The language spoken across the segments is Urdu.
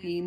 3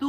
تو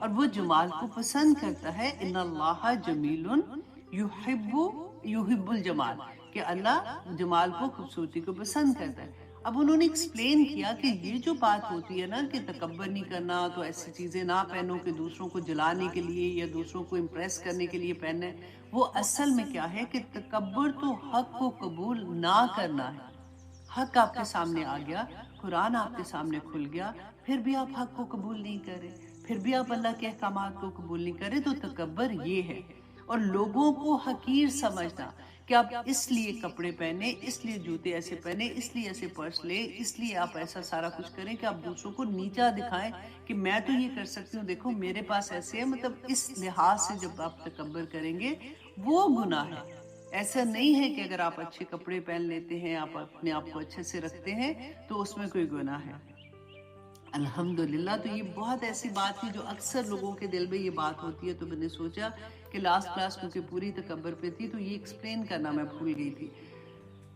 اور وہ جمال کو پسند کرتا ہے. ان اللہ جمیل یحب الجمال، کہ اللہ جمال کو، خوبصورتی کو پسند کرتا ہے. اب انہوں نے ایکسپلین کیا کہ یہ جو بات ہوتی ہے نا کہ تکبر نہیں کرنا، تو ایسی چیزیں نہ پہنو کہ دوسروں کو جلانے کے لیے یا دوسروں کو امپریس کرنے کے لیے پہننا ہے، وہ اصل میں کیا ہے کہ تکبر تو حق کو قبول نہ کرنا ہے. حق آپ کے سامنے آ گیا، قرآن آپ کے سامنے کھل گیا، پھر بھی آپ حق کو قبول نہیں کرے، پھر بھی آپ اللہ کے احکامات کو قبول نہیں کرے، تو تکبر یہ ہے. اور لوگوں کو حقیر سمجھنا کہ آپ اس لیے کپڑے پہنے، اس لیے جوتے ایسے پہنے، اس لیے ایسے پرس لے، اس لیے آپ ایسا سارا کچھ کریں کہ آپ دوسروں کو نیچا دکھائیں کہ میں تو یہ کر سکتی ہوں، دیکھو میرے پاس ایسے ہے. مطلب اس لحاظ سے جب آپ تکبر کریں گے وہ گناہ ہے. ایسا نہیں ہے کہ اگر آپ اچھے کپڑے پہن لیتے ہیں، آپ اپنے آپ کو اچھے سے رکھتے ہیں تو اس میں کوئی گناہ ہے. الحمدللہ. تو یہ بہت ایسی بات ہے جو اکثر لوگوں کے دل میں یہ بات ہوتی ہے. تو میں نے سوچا کہ لاسٹ کلاس کیونکہ پوری تکبر پہ تھی تو یہ ایکسپلین کرنا میں بھول گئی تھی.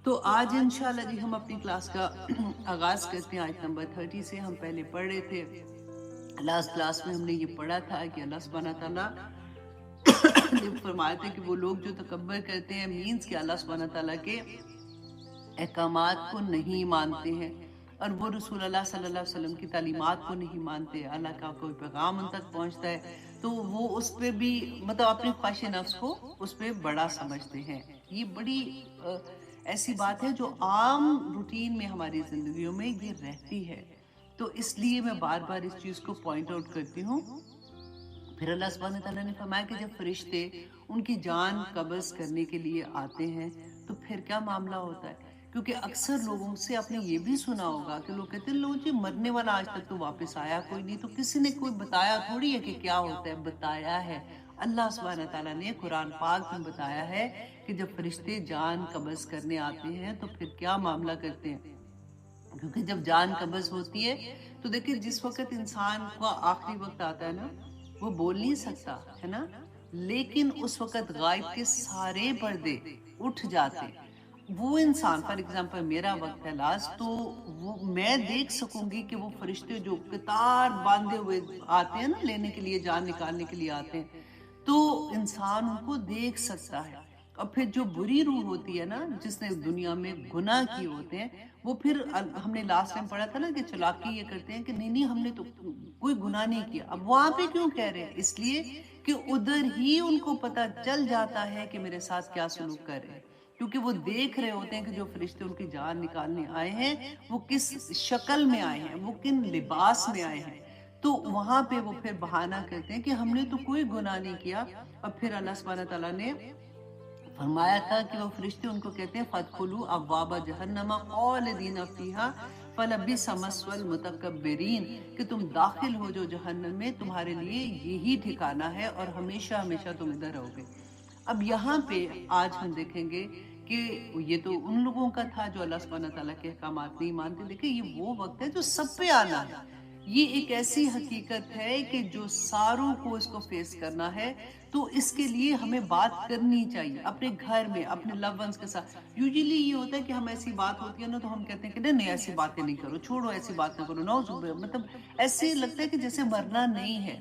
تو آج انشاءاللہ جی ہم اپنی کلاس کا آغاز کرتے ہیں. آیت نمبر 30 سے ہم پہلے پڑھ رہے تھے. لاسٹ کلاس میں ہم نے یہ پڑھا تھا کہ اللہ سبحانہ تعالیٰ نے فرمایا تھا کہ وہ لوگ جو تکبر کرتے ہیں مینز کہ اللہ سبحانہ تعالیٰ کے احکامات کو نہیں مانتے ہیں، اور وہ رسول اللہ صلی اللہ علیہ وسلم کی تعلیمات کو نہیں مانتے. اللہ کا کوئی پیغام ان تک پہنچتا ہے تو وہ اس پہ بھی مطلب اپنی خواہش نفس کو اس پہ بڑا سمجھتے ہیں. یہ بڑی ایسی بات ہے جو عام روٹین میں ہماری زندگیوں میں یہ رہتی ہے. تو اس لیے میں بار بار اس چیز کو پوائنٹ آؤٹ کرتی ہوں. پھر اللہ سبحانہ تعالیٰ نے فرمایا کہ جب فرشتے ان کی جان قبض کرنے کے لیے آتے ہیں تو پھر کیا معاملہ ہوتا ہے. کیونکہ اکثر لوگوں سے آپ نے یہ بھی سنا ہوگا کہ لوگ کہتے ہیں لوگ جی مرنے والا آج تک تو واپس آیا کوئی نہیں. تو کسی نے کوئی بتایا تھوڑی ہے کہ کیا ہوتا ہے، بتایا ہے اللہ سبحانہ تعالیٰ نے قرآن پاک میں بتایا ہے کہ جب فرشتے جان قبض کرنے آتے ہیں تو پھر کیا معاملہ کرتے ہیں. کیونکہ جب جان قبض ہوتی ہے تو دیکھیں جس وقت انسان کا آخری وقت آتا ہے نا وہ بول نہیں سکتا ہے نا، لیکن اس وقت غائب کے سارے پردے اٹھ جاتے. وہ انسان فار ایگزامپل میرا وقت ہے لاسٹ، تو وہ میں دیکھ سکوں گی کہ وہ فرشتے جو قطار باندھے ہوئے آتے ہیں نا لینے کے لیے، جان نکالنے کے لیے آتے ہیں، تو انسان ان کو دیکھ سکتا ہے. اور پھر جو بری روح ہوتی ہے نا جس نے دنیا میں گناہ کیے ہوتے ہیں، وہ پھر ہم نے لاسٹ ٹائم پڑھا تھا نا کہ چلاکی یہ کرتے ہیں کہ نہیں ہم نے تو کوئی گناہ نہیں کیا. اب وہاں پہ کیوں کہہ رہے ہیں؟ اس لیے کہ ادھر ہی ان کو پتہ چل جاتا ہے کہ میرے ساتھ کیا سلوک کر رہے ہیں. کیونکہ وہ دیکھ رہے ہوتے ہیں کہ جو فرشتے ان کی جان نکالنے آئے ہیں وہ کس شکل میں آئے ہیں، وہ کن لباس میں آئے ہیں. تو وہاں پہ وہ پھر بہانہ کرتے ہیں کہ ہم نے تو کوئی گناہ نہیں کیا. اور پھر اللہ سبحانہ تعالیٰ نے فرمایا تھا کہ وہ فرشتے ان کو کہتے ہیں فَادْخُلُوا أَبْوَابَ جَهَنَّمَ خَالِدِينَ فِيهَا فَلَبِئْسَ مَثْوَى الْمُتَكَبِّرِينَ، کہ تم داخل ہو جو جہنم میں، تمہارے لیے یہی ٹھکانہ ہے اور ہمیشہ ہمیشہ تم ادھر رہو گے. اب یہاں پہ آج ہم دیکھیں گے کہ یہ تو ان لوگوں کا تھا جو اللہ سبحانہ تعالیٰ کے احکامات نہیں مانتے. دیکھیں یہ وہ وقت ہے جو سب پہ آنا ہے. یہ ایک ایسی حقیقت ہے کہ جو ساروں کو اس کو فیس کرنا ہے. تو اس کے لیے ہمیں بات کرنی چاہیے اپنے گھر میں، اپنے لو ونس کے ساتھ. یوزلی یہ ہوتا ہے کہ ہم ایسی بات ہوتی ہے نا تو ہم کہتے ہیں کہ نہیں ایسی باتیں نہیں کرو، چھوڑو ایسی بات نہ کرو، نعوذ باللہ. مطلب ایسے لگتا ہے کہ جیسے مرنا نہیں ہے.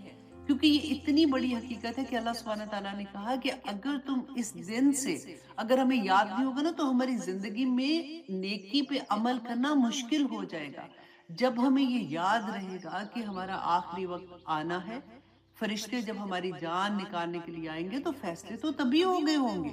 کیونکہ یہ اتنی بڑی حقیقت ہے کہ اللہ سبحانہ تعالیٰ نے کہا کہ اگر تم اس دن سے اگر ہمیں یاد نہیں ہوگا نا تو ہماری زندگی میں نیکی پہ عمل کرنا مشکل ہو جائے گا. جب ہمیں یہ یاد رہے گا کہ ہمارا آخری وقت آنا ہے، فرشتے جب ہماری جان نکالنے کے لیے آئیں گے تو فیصلے تو تبھی ہو گئے ہوں گے.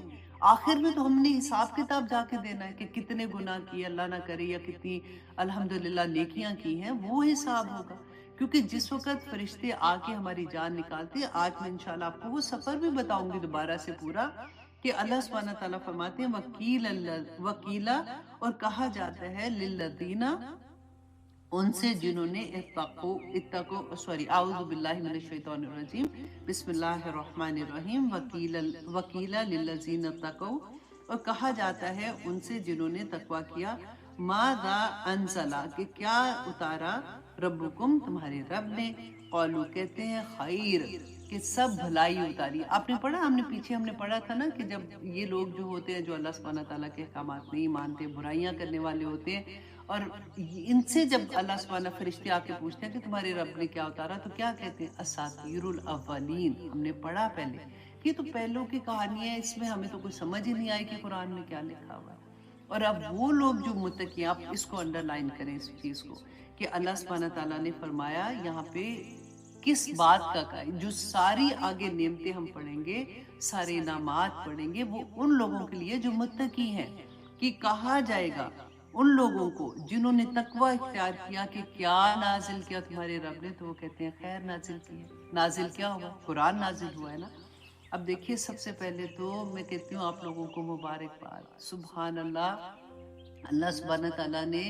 آخر میں تو ہم نے حساب کتاب جا کے دینا ہے کہ کتنے گناہ کیے اللہ نہ کرے یا کتنی الحمدللہ نیکیاں کی ہیں، وہ حساب ہوگا. کیونکہ جس وقت فرشتے آ کے ہماری جان نکالتے ہیں، آج میں انشاءاللہ آپ کو وہ سفر بھی بتاؤں گی دوبارہ سے پورا، کہ اللہ سبحانہ تعالیٰ فرماتے ہیں وکیلا، اور کہا جاتا ہے للذین، ان سے جنہوں نے اعوذ باللہ من الشیطان الرجیم، بسم اللہ الرحمن الرحیم. وکیلا للذین اتقوا، اور کہا جاتا ہے ان سے جنہوں نے تقوی کیا، ماذا انزلا، کہ کیا اتارا، ربکم، تمہارے رب نے، قالو، کہتے ہیں، خیر، کہ سب بھلائی اتاری. آپ نے پڑھا، ہم نے پڑھا تھا نا کہ جب یہ لوگ جو ہوتے ہیں جو اللہ سبحانہ تعالیٰ کے احکامات نہیں مانتے، برائیاں کرنے والے ہوتے ہیں، اور ان سے جب اللہ سبحانہ فرشتے آ کے پوچھتے ہیں کہ تمہارے رب نے کیا اتارا تو کیا کہتے ہیں؟ اساطیر الاولین، ہم نے پڑھا پہلے کہ تو پہلوں کی کہانیاں، اس میں ہمیں تو کوئی سمجھ ہی نہیں آئی کہ قرآن میں کیا لکھا ہوا ہے۔ اور اب وہ لوگ جو متقی، آپ اس کو انڈر لائن کریں اس چیز کو، کہ اللہ سبحانہ تعالیٰ نے فرمایا یہاں پہ کس بات کا جو ساری آگے نعمتیں ہم پڑھیں گے، سارے انعامات پڑھیں گے، وہ ان لوگوں کے لیے جو متقی ہیں، کہ کہا جائے گا ان لوگوں کو جنہوں نے تقوی اختیار کیا کہ کیا نازل کیا تمہارے رب نے، تو وہ کہتے ہیں خیر نازل کی ہے۔ نازل کیا ہوا؟ قرآن نازل ہوا ہے نا۔ اب دیکھیے، سب سے پہلے تو میں کہتی ہوں آپ لوگوں کو مبارکباد، سبحان اللہ، اللہ سبحانہ تعالیٰ نے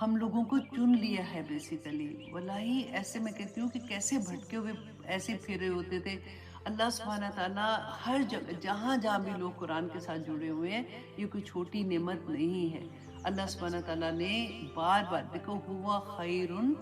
ہم لوگوں کو چن لیا ہے بیسیکلی۔ واللہ ایسے میں کہتی ہوں کہ کیسے بھٹکے ہوئے ایسے پھرے ہوتے تھے، اللہ سبحانہ تعالیٰ ہر جگہ جہاں جہاں بھی لوگ قرآن کے ساتھ جڑے ہوئے ہیں، یہ کوئی چھوٹی نعمت نہیں ہے۔ اللہ سبحانہ تعالیٰ نے بار بار دیکھو، ہوا خیرن،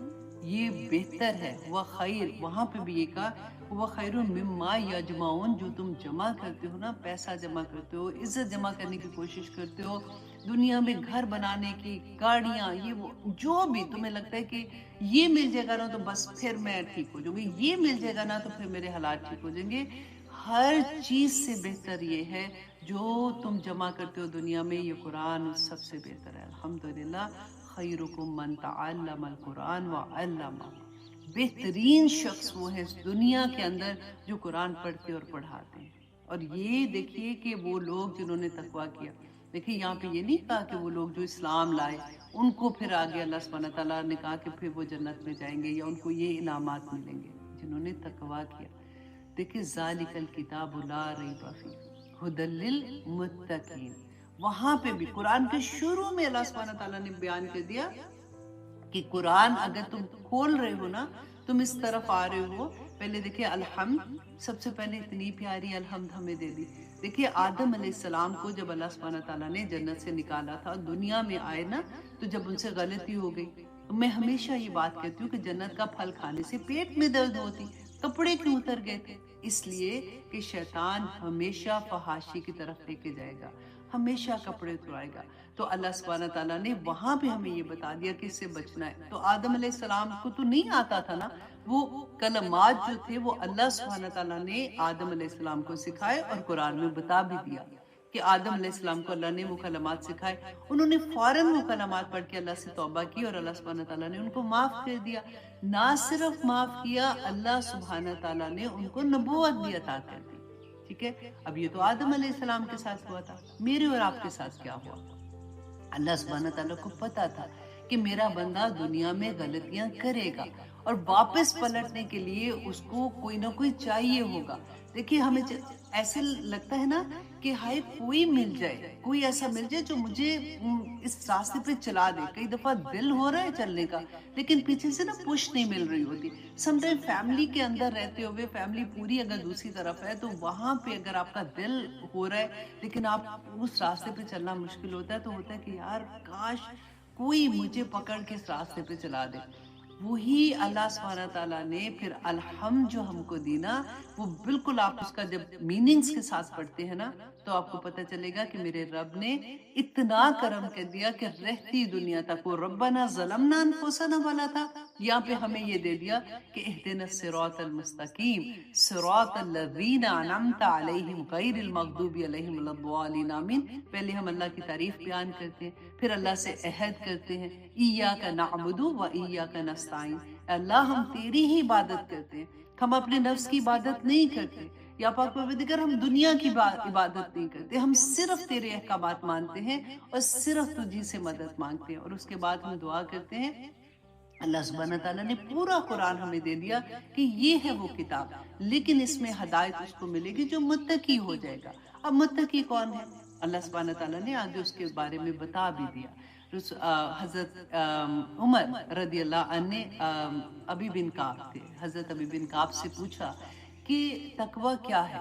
یہ بہتر ہے، ہوا خیر، وہاں پہ بھی یہ کہا ہوا خیر مما یجمعون، جو تم جمع کرتے ہو نا، پیسہ جمع کرتے ہو، عزت جمع کرنے کی کوشش کرتے ہو، دنیا میں گھر بنانے کی، گاڑیاں، یہ وہ جو بھی تمہیں لگتا ہے کہ یہ مل جائے گا نا تو بس پھر میں ٹھیک ہو جاؤں گی، یہ مل جائے گا نا تو پھر میرے حالات ٹھیک ہو جائیں گے، ہر چیز سے بہتر یہ ہے جو تم جمع کرتے ہو دنیا میں، یہ قرآن سب سے بہتر ہے۔ الحمدللہ، خیرکم من تعلم القرآن وعلمہ، بہترین شخص وہ ہے اس دنیا کے اندر جو قرآن پڑھتے اور پڑھاتے ہیں۔ اور یہ دیکھیے کہ وہ لوگ جنہوں نے تقویٰ کیا، دیکھیے یہاں پہ یہ نہیں کہا کہ وہ لوگ جو اسلام لائے ان کو پھر آگے اللہ سبحانہ تعالیٰ نے کہا کہ پھر وہ جنت میں جائیں گے یا ان کو یہ انعامات ملیں گے، جنہوں نے تقویٰ کیا۔ دیکھیے ذالک الکتاب لا ریب فیہ ھدی للمتقین، وہاں پہ بھی قرآن کے شروع میں اللہ سبحانہ تعالیٰ نے بیان کر دیا کہ قرآن اگر تم کھول رہے ہو نا، تم اس طرف آ رہے ہو، پہلے دیکھیں الحمد، سب سے پہلے اتنی پیاری الحمد ہمیں دے دی۔ دیکھیے آدم علیہ السلام کو جب اللہ سبحانہ تعالیٰ نے جنت سے نکالا تھا، دنیا میں آئے نا، تو جب ان سے غلطی ہو گئی، میں ہمیشہ یہ بات کہتی ہوں کہ جنت کا پھل کھانے سے پیٹ میں درد ہوتی، کپڑے کیوں اتر گئے تھے؟ اس لیے کہ شیطان ہمیشہ فحاشی کی طرف لے کے جائے گا، ہمیشہ کپڑے اترائے گا۔ تو اللہ سبحانہ تعالیٰ نے وہاں پہ ہمیں یہ بتا دیا کہ اس سے بچنا ہے۔ تو آدم علیہ السلام کو تو نہیں آتا تھا نا، وہ کلمات جو تھے وہ اللہ سبحانہ تعالیٰ نے آدم علیہ السلام کو سکھائے، اور قرآن میں بتا بھی دیا کہ آدم علیہ السلام کو اللہ نے وہ کلمات سکھائے، انہوں نے فوراً وہ کلمات پڑھ کے اللہ سے توبہ کی، اور اللہ سبحانہ تعالیٰ نے ان کو معاف کر دیا۔ نہ صرف معاف کیا، اللہ سبحانہ تعالیٰ نے ان کو نبوت بھی عطا کر دی۔ ٹھیک ہے، اب یہ تو آدم علیہ السلام کے ساتھ ہوا تھا، میرے اور آپ کے ساتھ کیا ہوا؟ اللہ سبحانہ تعالیٰ کو پتا تھا کہ میرا بندہ دنیا میں غلطیاں کرے گا، اور واپس پلٹنے کے لیے اس کو کوئی نہ کوئی چاہیے ہوگا۔ دیکھیے ہمیں ایسے لگتا ہے نا کہ ہائے کوئی مل جائے، کوئی ایسا مل جائے جو مجھے اس راستے پہ چلا دے۔ کئی دفعہ دل ہو رہا ہے چلنے کا، لیکن پیچھے سے نا پش نہیں مل رہی ہوتی۔ سم ٹائم فیملی کے اندر رہتے ہوئے، فیملی پوری اگر دوسری طرف ہے تو وہاں پہ اگر آپ کا دل ہو رہا ہے لیکن آپ اس راستے پہ چلنا مشکل ہوتا ہے، تو ہوتا ہے کہ یار کاش کوئی مجھے پکڑ کے اس راستے پہ چلا دے۔ وہی اللہ سبحانہ تعالیٰ نے پھر الحمد جو ہم کو دی نا، وہ بالکل آپ اس کا جب میننگز کے ساتھ پڑھتے ہیں نا، تو آپ کو پتہ چلے گا کہ میرے رب نے اتنا کرم کر دیا کہ رہتی دنیا تک وہ ربنا ظلمنا انفسنا والا تھا، یہاں پہ ہمیں یہ دے دیا کہ اہدنا الصراط المستقیم صراط الذین انعمت علیہم غیر المغضوب علیہم ولا الضالین، آمین۔ پہلے ہم اللہ کی تعریف بیان کرتے ہیں، پھر اللہ سے عہد کرتے ہیں، ایاک نعبد و ایاک نستعین، اللہ ہم تیری ہی عبادت کرتے ہیں، ہم اپنے نفس کی عبادت نہیں کرتے، یا پاک پروردگار ہم دنیا کی عبادت نہیں کرتے، ہم صرف تیرے احکامات مانتے ہیں اور صرف تجھی سے مدد مانگتے ہیں۔ اور اس کے بعد ہم دعا کرتے ہیں، اللہ سبحانہ تعالیٰ نے پورا قرآن ہمیں دے دیا کہ یہ ہے وہ کتاب، لیکن اس میں ہدایت اس کو ملے گی جو متقی ہو جائے گا۔ اب متقی کون ہے؟ اللہ سبحانہ تعالیٰ نے آگے اس کے بارے میں بتا بھی دیا۔ حضرت عمر رضی اللہ عنہ نے ابی بن کعب تھے، حضرت ابی بن کعب سے پوچھا کہ تقوی کیا ہے؟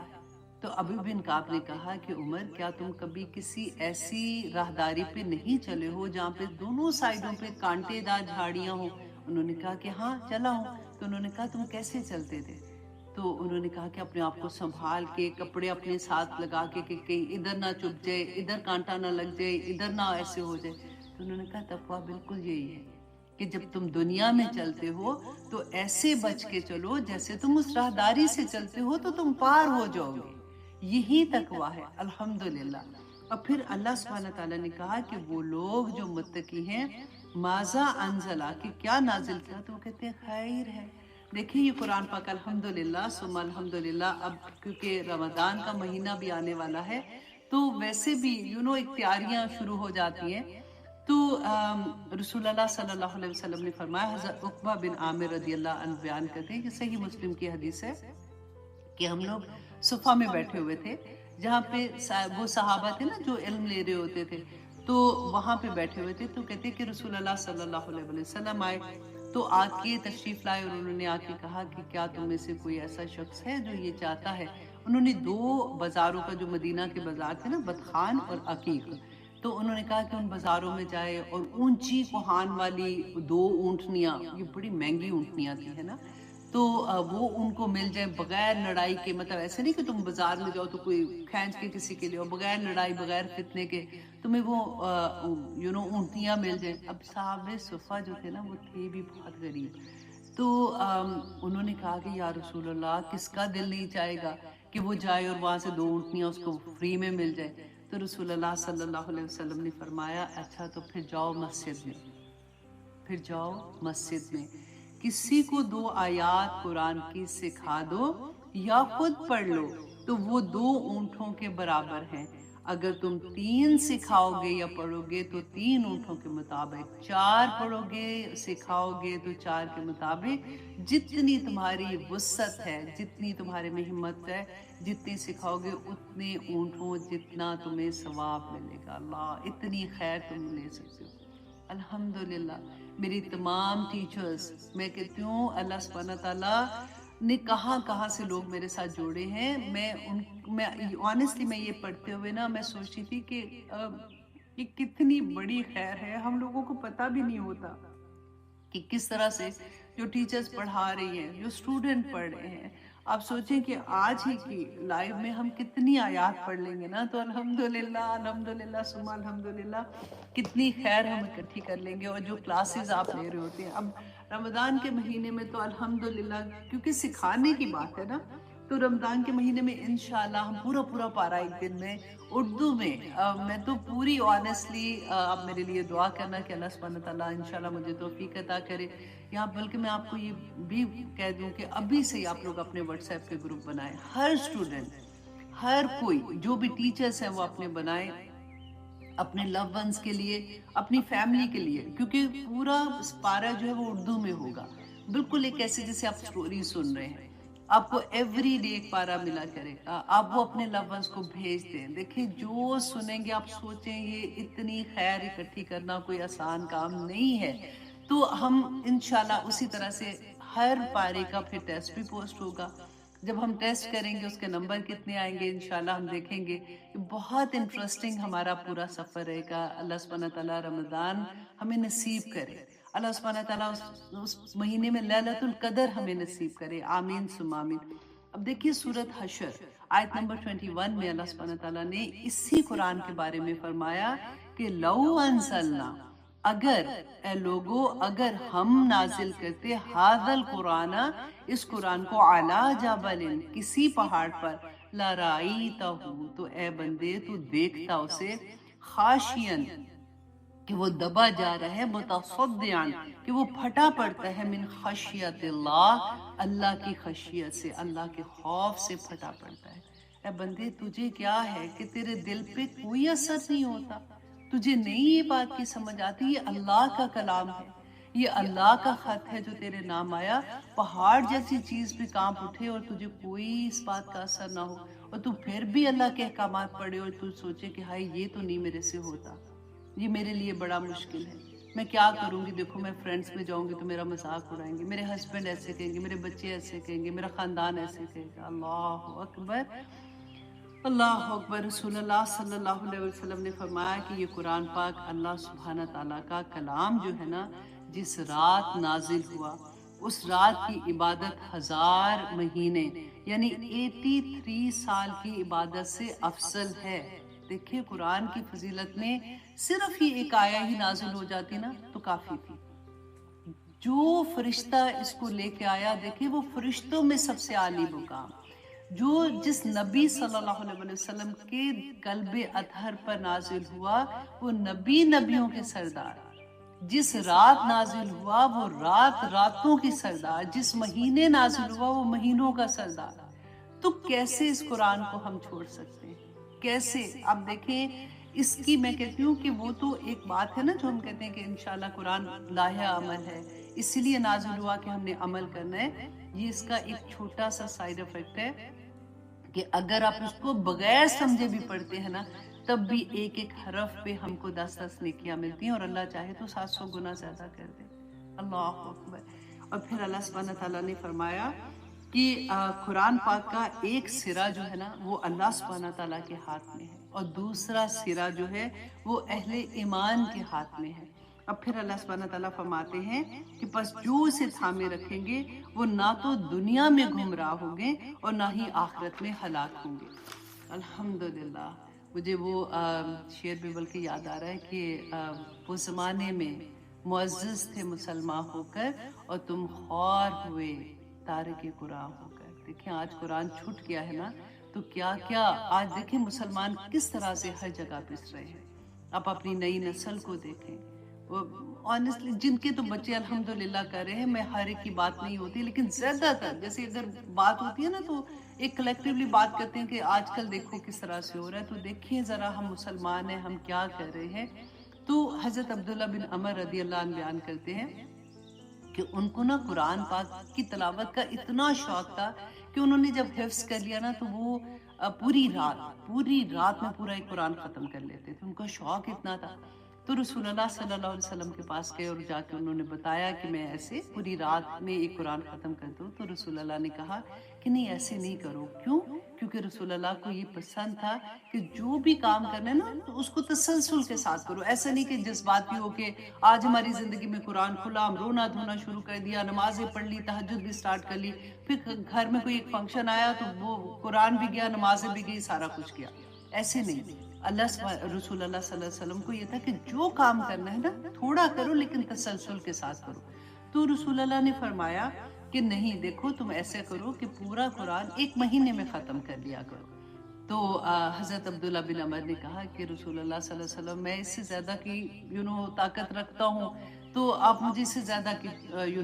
تو ابی بن کعب نے کہا کہ عمر، کیا تم کبھی کسی ایسی راہداری پہ نہیں چلے ہو جہاں پہ دونوں سائیڈوں پہ کانٹے دار جھاڑیاں ہوں؟ انہوں نے کہا کہ ہاں چلا ہوں۔ تو انہوں نے کہا تم کیسے چلتے تھے؟ تو انہوں نے کہا کہ اپنے آپ کو سنبھال کے، کپڑے اپنے ساتھ لگا کے کہ کہیں ادھر نہ چپ جائے، ادھر کانٹا نہ لگ جائے، ادھر نہ ایسے ہو جائے۔ تو انہوں نے کہا تقویٰ بالکل یہی ہے کہ جب تم دنیا میں چلتے ہو تو ایسے بچ کے چلو جیسے تم اس راہداری سے چلتے ہو تو تم پار ہو جاؤ گے. یہی تقویٰ ہے الحمدللہ. اور پھر اللہ سبحانہ تعالیٰ نے کہا کہ وہ لوگ جو متقی ہیں ماذا انزلہ کہ کیا نازل کیا، تو وہ کہتے ہیں خیر ہے. دیکھیں یہ قرآن پاک الحمدللہ ثم الحمدللہ. اب کیونکہ رمضان کا مہینہ بھی آنے والا ہے تو ویسے بھی ایک تیاریاں شروع ہو جاتی ہیں. تو رسول اللہ صلی اللہ علیہ وسلم نے فرمایا، حضرت عقبہ بن عامر رضی اللہ عنہ بیان کرتے ہیں کہ صحیح مسلم کی حدیث ہے کہ ہم لوگ صفہ میں بیٹھے ہوئے تھے جہاں پہ وہ صحابہ تھے نا جو علم لے رہے ہوتے تھے، تو وہاں پہ بیٹھے ہوئے تھے. تو کہتے کہ رسول اللہ صلی اللہ علیہ وسلم آئے تو آ کے تشریف لائے اور انہوں نے آ کے کہا کہ کیا تم میں سے کوئی ایسا شخص ہے جو یہ چاہتا ہے. انہوں نے 2 بازاروں کا جو مدینہ کے بازار تھے نا، بدخان اور عقیق، تو انہوں نے کہا کہ ان بازاروں میں جائے اور اونچی کوہان والی 2 اونٹنیاں، یہ بڑی مہنگی اونٹنیاں تھی ہے نا، تو وہ ان کو مل جائیں بغیر لڑائی کے. مطلب ایسے نہیں کہ تم بازار میں جاؤ تو کوئی کھینچ کے کسی کے لیے، اور بغیر لڑائی بغیر فتنے کے تمہیں وہ اونٹنیاں مل جائیں. اب صحابہ صفہ جو تھے نا وہ تھے بھی بہت غریب، تو انہوں نے کہا کہ یا رسول اللہ کس کا دل نہیں چاہے گا کہ وہ جائے اور وہاں سے 2 اونٹنیاں اس کو فری میں مل جائے. تو رسول اللہ صلی اللہ علیہ وسلم نے فرمایا اچھا تو پھر جاؤ مسجد میں، پھر جاؤ مسجد میں کسی کو 2 آیات قرآن کی سکھا دو یا خود پڑھ لو تو وہ 2 اونٹوں کے برابر ہیں. اگر تم 3 سکھاؤ گے یا پڑھو گے تو 3 اونٹوں کے مطابق، 4 پڑھو گے سکھاؤ گے تو 4 کے مطابق. جتنی تمہاری وسعت ہے، جتنی تمہارے میں ہمت ہے، جتنی سکھاؤ گے اتنے اونٹوں جتنا تمہیں ثواب ملے گا. اللہ اتنی خیر تم لے سکتے ہو. الحمدللہ میری تمام ٹیچرز، میں کہتی ہوں اللہ سبحانہ تعالیٰ نے کہاں کہاں سے لوگ میرے ساتھ جوڑے ہیں. میں آنیسٹلی میں یہ پڑھتے ہوئے نا میں سوچتی تھی کہ یہ کتنی بڑی خیر ہے، ہم لوگوں کو پتہ بھی نہیں ہوتا کہ کس طرح سے جو ٹیچرز پڑھا رہی ہیں، جو اسٹوڈنٹ پڑھ رہے ہیں. آپ سوچیں کہ آج ہی کی لائیو میں ہم کتنی آیات پڑھ لیں گے نا، تو الحمدللہ الحمدللہ ثم الحمدللہ کتنی خیر ہم اکٹھی کر لیں گے. اور جو کلاسز آپ لے رہے ہوتے ہیں اب رمضان کے مہینے میں تو الحمدللہ کیونکہ سکھانے کی بات ہے نا، تو رمضان کے مہینے میں انشاءاللہ ہم پورا پارا ایک دن میں اردو میں میں تو پوری آنیسٹلی آپ میرے لیے دعا کرنا کہ اللہ سبحانہ تعالیٰ انشاءاللہ مجھے توفیق عطا کرے. یہاں بلکہ میں آپ کو یہ بھی کہہ دوں کہ ابھی سے ہی آپ لوگ اپنے واٹس ایپ کے گروپ بنائیں. ہر اسٹوڈنٹ، ہر کوئی جو بھی ٹیچرز ہیں وہ اپنے بنائیں، اپنے لو ونز کے لیے، اپنی فیملی کے لیے، کیونکہ پورا پارا جو ہے وہ اردو میں ہوگا. بالکل ایک ایسے جیسے آپ سٹوری سن رہے ہیں، آپ کو ایوری ڈے ایک پارا ملا کرے گا، آپ وہ اپنے لو ونز کو بھیج دیں. دیکھیں جو سنیں گے آپ سوچیں یہ اتنی خیر اکٹھی کرنا کوئی آسان کام نہیں ہے. تو ہم انشاءاللہ اسی طرح سے ہر پارے کا پھر ٹیسٹ بھی پوسٹ ہوگا. جب ہم ٹیسٹ کریں گے اس کے نمبر کتنے آئیں گے انشاءاللہ ہم دیکھیں گے. بہت انٹرسٹنگ ہمارا پورا سفر رہے گا. اللہ سبحانہ تعالیٰ رمضان ہمیں نصیب کرے، اللہ سبحانہ تعالیٰ اس مہینے میں لیلۃ القدر ہمیں نصیب کرے. آمین ثم آمین. اب دیکھیے سورۃ حشر آیت نمبر 21 میں اللہ سبحانہ تعالیٰ نے اسی قرآن کے بارے میں فرمایا کہ لو انزلنا، اگر اے لوگو اگر ہم نازل کرتے ھذا القرآن، اس قرآن کو علی جبل، کسی پہاڑ پر، لرأیتہ، تو اے بندے تو دیکھتا اسے، خاشعاً کہ وہ دبا جا رہا ہے، متصدعاً کہ وہ پھٹا پڑتا ہے، من خشیت اللہ، اللہ کی خشیت سے، اللہ کے خوف سے پھٹا پڑتا ہے. اے بندے تجھے کیا ہے کہ تیرے دل پہ کوئی اثر نہیں ہوتا؟ تجھے نہیں یہ بات کی سمجھ آتی یہ اللہ کا کلام ہے، یہ اللہ کا خط ہے جو تیرے نام آیا. پہاڑ جیسی چیز پہ کانپ اٹھے اور تجھے کوئی اس بات کا اثر نہ ہو، اور تو پھر بھی اللہ کے احکامات پڑھے اور تو سوچے کہ ہائی یہ تو نہیں میرے سے ہوتا، یہ میرے لیے بڑا مشکل ہے، میں کیا کروں گی؟ دیکھو میں فرینڈس میں جاؤں گی تو میرا مذاق اڑائیں گے، میرے ہسبینڈ ایسے کہیں گے، میرے بچے ایسے کہیں گے، میرا خاندان ایسے کہے گا. اللہ اکبر اللہ اکبر. رسول اللہ صلی اللہ علیہ وسلم نے فرمایا کہ یہ قرآن پاک اللہ سبحانہ تعالیٰ کا کلام جو ہے نا، جس رات نازل ہوا اس رات کی عبادت 1000 مہینے یعنی 83 سال کی عبادت سے افضل ہے. دیکھیں قرآن کی فضیلت میں صرف یہ ایک آیا ہی نازل ہو جاتی نا تو کافی تھی. جو فرشتہ اس کو لے کے آیا، دیکھیں وہ فرشتوں میں سب سے عالی مقام، جو جس نبی صلی اللہ علیہ وسلم کے قلب اطہر پر نازل ہوا وہ نبی نبیوں کے سردار، جس رات نازل ہوا وہ رات راتوں کی سردار، جس مہینے نازل ہوا وہ مہینوں کا سردار. تو کیسے اس قرآن کو ہم چھوڑ سکتے ہیں؟ کیسے؟ آپ دیکھیں اس کی میں کہتی ہوں کہ وہ تو ایک بات ہے نا جو ہم کہتے ہیں کہ انشاءاللہ قرآن لاہے عمل ہے، اسی لیے نازل ہوا کہ ہم نے عمل کرنا ہے. یہ اس کا ایک چھوٹا سا سائیڈ افیکٹ ہے کہ اگر آپ اس کو بغیر سمجھے بھی پڑھتے ہیں نا تب بھی ایک ایک حرف پہ ہم کو 10 نیکیاں ملتی ہیں، اور اللہ چاہے تو 700 گنا زیادہ کر دے. اللہ اکبر. اور پھر اللہ سبحانہ تعالیٰ نے فرمایا کہ قرآن پاک کا ایک سرا جو ہے نا وہ اللہ سبحانہ تعالیٰ کے ہاتھ میں ہے، اور دوسرا سرا جو ہے وہ اہل ایمان کے ہاتھ میں ہے. اب پھر اللہ سبحانہ تعالیٰ فرماتے ہیں کہ پس جو اسے تھامے رکھیں گے وہ نہ تو دنیا میں گمراہ ہوں گے اور نہ ہی آخرت میں ہلاک ہوں گے. الحمدللہ. مجھے وہ شعر بھی بلکہ یاد آ رہا ہے کہ وہ زمانے میں معزز تھے مسلمان ہو کر اور تم خوار ہوئے تارک قرآن ہو کر. دیکھیں آج قرآن چھوٹ گیا ہے نا تو کیا کیا آج دیکھیں مسلمان کس طرح سے ہر جگہ پس رہے ہیں. آپ اپنی نئی نسل کو دیکھیں، آنیسٹلی جن کے تو بچے الحمدللہ کر رہے ہیں، میں ہر ایک کی بات نہیں ہوتی لیکن زیادہ تر جیسے اگر بات ہوتی ہے نا تو ایک کلیکٹیولی بات کرتے ہیں کہ آج کل دیکھو کس طرح سے ہو رہا ہے. تو دیکھیں ذرا ہم مسلمان ہیں ہم کیا کر رہے ہیں. تو حضرت عبداللہ بن عمر رضی اللہ عنہ بیان کرتے ہیں کہ ان کو نا قرآن پاک کی تلاوت کا اتنا شوق تھا کہ انہوں نے جب حفظ کر لیا نا تو وہ پوری رات میں پورا ایک قرآن ختم کر لیتے تھے. ان کا شوق اتنا تھا. تو رسول اللہ صلی اللہ علیہ وسلم کے پاس گئے اور جا کے انہوں نے بتایا کہ میں ایسے پوری رات میں ایک قرآن ختم کر دوں. تو رسول اللہ نے کہا کہ نہیں ایسے نہیں کرو. کیوں؟ کیونکہ رسول اللہ کو یہ پسند تھا کہ جو بھی کام کرنا ہے نا تو اس کو تسلسل کے ساتھ کرو. ایسا نہیں کہ جذباتی ہو کہ آج ہماری زندگی میں قرآن کھلا ہم رونا دھونا شروع کر دیا، نمازیں پڑھ لی، تہجد بھی سٹارٹ کر لی، پھر گھر میں کوئی ایک فنکشن آیا تو وہ قرآن بھی گیا، نمازیں بھی گئی، سارا کچھ گیا. ایسے نہیں. رسول اللہ صلی اللہ علیہ وسلم کو یہ تھا کہ جو کام کرنا ہے نا تھوڑا کرو لیکن تسلسل کے ساتھ کرو. تو رسول اللہ نے فرمایا کہ نہیں دیکھو تم ایسے کرو کہ پورا قرآن ایک مہینے میں ختم کر لیا کرو. تو حضرت عبداللہ بن عمر نے کہا کہ رسول اللہ صلی اللہ علیہ وسلم میں اس سے زیادہ کی طاقت رکھتا ہوں تو آپ مجھے اس سے زیادہ کی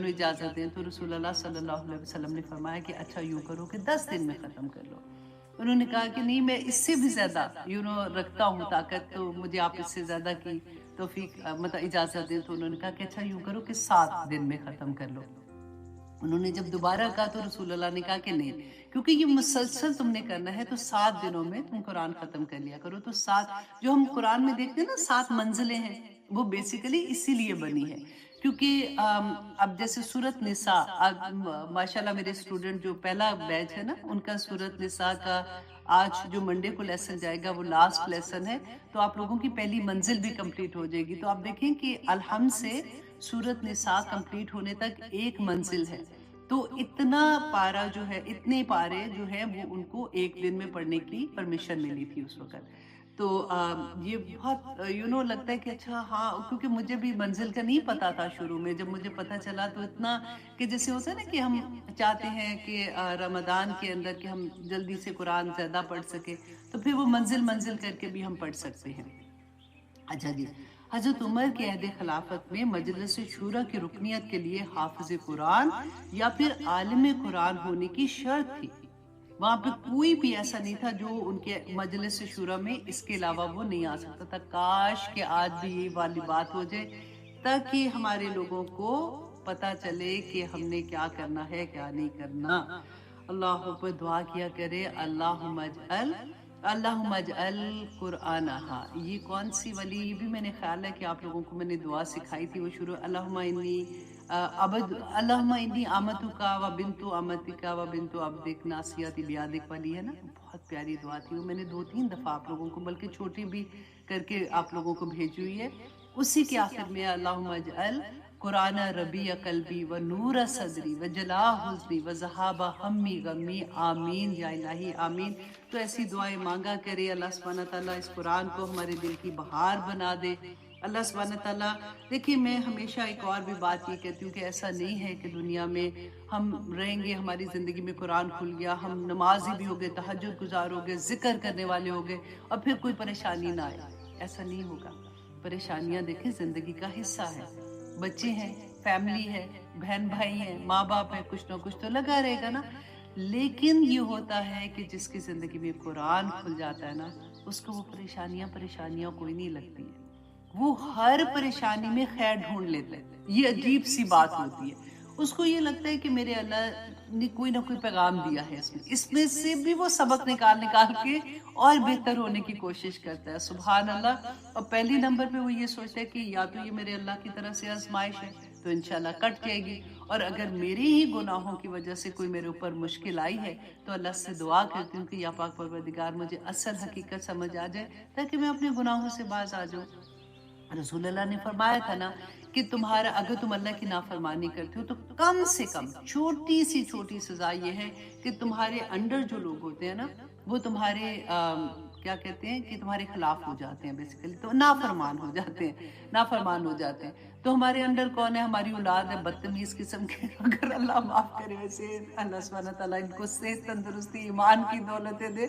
اجازت دیں. تو رسول اللہ صلی اللہ علیہ وسلم نے فرمایا کہ اچھا یوں کرو کہ 10 دن میں ختم کر لو. انہوں نے کہا کہ نہیں میں اس سے بھی زیادہ رکھتا ہوں طاقت، تو مجھے آپ اس سے زیادہ کی توفیق مطلب اجازت دیں. تو انہوں نے کہا کہ اچھا یوں کرو کہ 7 دن میں ختم کر لو. انہوں نے جب دوبارہ کہا تو رسول اللہ نے کہا کہ نہیں کیونکہ یہ مسلسل تم نے کرنا ہے تو 7 دنوں میں تم قرآن ختم کر لیا کرو. تو 7 جو ہم قرآن میں دیکھتے ہیں نا 7 منزلیں ہیں وہ بیسیکلی اسی لیے بنی ہے کیونکہ اب جیسے سورۃ نساء ماشاءاللہ میرے اسٹوڈنٹ جو پہلا بیچ ہے نا ان کا سورۃ نساء کا آج جو منڈے کو لیسن جائے گا وہ لاسٹ لیسن ہے. تو آپ لوگوں کی پہلی منزل بھی کمپلیٹ ہو جائے گی. تو آپ دیکھیں کہ الحمد سے سورۃ نساء کمپلیٹ ہونے تک ایک منزل ہے. تو اتنا پارا جو ہے اتنے پارے جو ہیں وہ ان کو ایک دن میں پڑھنے کی پرمیشن ملی تھی اس وقت. تو یہ بہت لگتا ہے کہ اچھا ہاں کیونکہ مجھے بھی منزل کا نہیں پتا تھا شروع میں. جب مجھے پتا چلا تو اتنا کہ جیسے ہوتا ہے نا کہ ہم چاہتے ہیں کہ رمضان کے اندر کہ ہم جلدی سے قرآن زیادہ پڑھ سکے تو پھر وہ منزل کر کے بھی ہم پڑھ سکتے ہیں. اچھا جی. حضرت عمر کے عہد خلافت میں مجلس شورا کی رکنیت کے لیے حافظ قرآن یا پھر عالم قرآن ہونے کی شرط تھی. وہاں پہ کوئی بھی ایسا نہیں تھا جو ان کے مجلس شورا میں اس کے علاوہ وہ نہیں آ سکتا تھا. کاش کہ آج بھی یہ والی بات ہو جائے تاکہ ہمارے لوگوں کو پتا چلے کہ ہم نے کیا کرنا ہے کیا نہیں کرنا. اللہ پر دعا کیا کرے اللہم اجعل قرآنہا. یہ کون سی ولی یہ بھی میں نے خیال ہے کہ آپ لوگوں کو میں نے دعا سکھائی تھی. وہ شروع اللہم انی آمتکا و بنتو آمتکا و بنتو عبدک ناسیاتی بیادک والی ہے نا. بہت پیاری دعا تھی وہ. میں نے 2-3 دفعہ آپ لوگوں کو بلکہ چھوٹی بھی کر کے آپ لوگوں کو بھیجی ہوئی ہے. اسی کے آخر میں اللہم اجعل قرآن ربیع قلبی و نور صدری و جلا حزنی و ذہاب ہمی غمی آمین یا الہی آمین۔ تو ایسی دعائیں مانگا کرے، اللہ سبحانہ تعالیٰ اس قرآن کو ہمارے دل کی بہار بنا دے۔ اللہ سبحانہ تعالیٰ، دیکھیے میں ہمیشہ ایک اور بھی بات یہ کہتی ہوں کہ ایسا نہیں ہے کہ دنیا میں ہم رہیں گے، ہماری زندگی میں قرآن کھل گیا، ہم نمازی بھی ہو گئے، تہجد گزار ہو گئے، ذکر کرنے والے ہو گئے اور پھر کوئی پریشانی نہ آئے، ایسا نہیں ہوگا۔ پریشانیاں دیکھیں زندگی کا حصہ ہے، بچے ہیں، فیملی ہے، بہن بھائی ہیں، ماں باپ ہیں، کچھ نہ کچھ تو لگا رہے گا نا۔ لیکن یہ ہوتا ہے کہ جس کی زندگی میں قرآن کھل جاتا ہے نا، اس کو وہ پریشانیاں کوئی نہیں لگتی ہے، وہ ہر پریشانی میں خیر ڈھونڈ لیتا ہے۔ یہ عجیب سی بات ہوتی ہے، اس کو یہ لگتا ہے کہ میرے اللہ نے کوئی نہ کوئی پیغام دیا ہے، اس میں سے بھی وہ سبق نکال کے اور بہتر ہونے کی کوشش کرتا ہے۔ سبحان اللہ۔ اور پہلی نمبر پہ وہ یہ سوچتا ہے کہ یا تو یہ میرے اللہ کی طرف سے آزمائش ہے تو انشاءاللہ کٹ جائے گی، اور اگر میری ہی گناہوں کی وجہ سے کوئی میرے اوپر مشکل آئی ہے تو اللہ سے دعا کرتی ہوں کہ یا پاک پروردگار مجھے اصل حقیقت سمجھ آ جائے تاکہ میں اپنے گناہوں سے باز آ جاؤں۔ رسول اللہ نے فرمایا تھا نا کہ اگر تم اللہ کی نافرمانی کرتے ہو تو کم سے کم چھوٹی سزا یہ ہے کہ تمہارے انڈر جو لوگ ہوتے ہیں نا وہ تمہارے کیا کہتے ہیں کہ تمہارے خلاف ہو جاتے ہیں، بیسیکلی تو نافرمان ہو جاتے ہیں۔ تو ہمارے انڈر کون ہے؟ ہماری اولاد ہے، بدتمیز قسم کے، اگر اللہ معاف کرے، ویسے اللہ سبحانہ تعالیٰ ان کو صحت، تندرستی، ایمان کی دولتیں دے،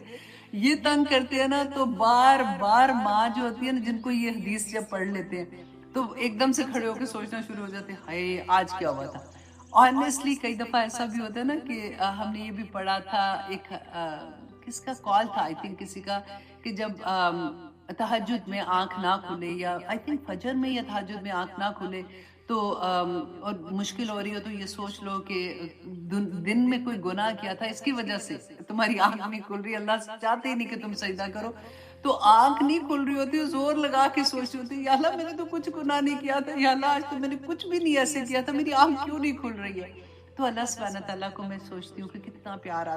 یہ تنگ کرتے ہیں نا تو بار بار ماں جو ہوتی ہے نا، جن کو یہ حدیث جب پڑھ لیتے ہیں تو ایک دم سے کھڑے ہو کے سوچنا شروع ہو جاتے ہیں ہائے آج کیا ہوا تھا۔ آنیسٹلی کئی دفعہ ایسا بھی ہوتا ہے نا کہ ہم نے یہ بھی پڑھا تھا، ایک کس کا کال تھا، آئی تھنک کسی کا، کہ جب تہجد میں آنکھ نہ کھلے، یا آئی تھنک فجر میں یا تہجد میں آنکھ نہ کھلے تو اور مشکل ہو رہی ہو تو یہ سوچ لو کہ دن میں کوئی گناہ کیا تھا، اس کی وجہ سے تمہاری آنکھ نہیں کھل رہی، اللہ چاہتے ہی نہیں کہ تم سجدہ کرو، تو آنکھ نہیں کھل رہی ہوتی، زور لگا کے سوچ رہی ہوتی یا اللہ میں نے تو کچھ گناہ نہیں کیا تھا، یا اللہ آج تو میں نے کچھ بھی نہیں ایسے کیا تھا، میری آنکھ کیوں نہیں کھل رہی ہے؟ تو اللہ سبحانہ تعالیٰ کو میں سوچتی ہوں کہ کتنا پیار آتا ہے۔